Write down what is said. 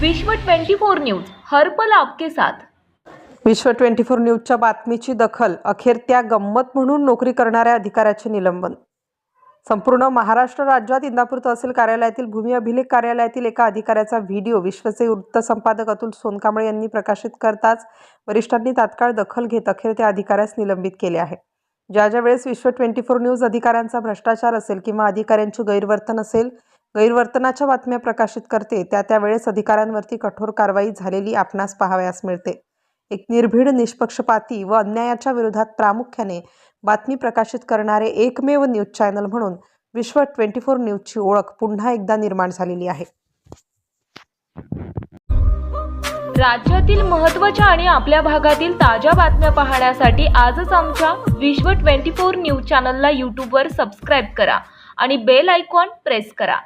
विश्व 24 न्यूज हर पल आपके साथ। विश्व 24 न्यूजच्या बातमीची दखल, अखेर त्या गंमत म्हणून नोकरी करणाऱ्या अधिकाऱ्याचे निलंबन। संपूर्ण महाराष्ट्र राज्यात इंदापूर तहसील कार्यालयातील भूमी अभिलेख कार्यालयातील एका अधिकाऱ्याचा व्हिडिओ विश्वचे वृत्त संपादक अतुल सोनकांबळे यांनी प्रकाशित करताच वरिष्ठांनी तात्काळ दखल घेत अखेर त्या अधिकाऱ्यास निलंबित केले आहे। ज्या वेळेस विश्व 24 न्यूज अधिकाऱ्यांचा भ्रष्टाचार असेल किंवा अधिकाऱ्यांचे गैरवर्तन असेल, गैरवर्तनाच्या बातम्या प्रकाशित करते, त्यावेळेस अधिकाऱ्यांवरती कठोर कारवाई झालेली आपणास पाहावयास मिळते। एक निर्भीड, निष्पक्षपाती व अन्यायाच्या विरोधात प्रामुख्याने बातमी प्रकाशित करणारे एकमेव न्यूज चॅनल म्हणून विश्व 24 न्यूजची ओळख पुन्हा एकदा निर्माण झालेली आहे। राज्यातील महत्त्वाच्या आणि आपल्या भागातील ताज्या बातम्या पाहण्यासाठी आजच आमच्या विश्व 24 न्यूज चॅनलला YouTube वर सबस्क्राइब करा आणि बेल आयकॉन प्रेस करा।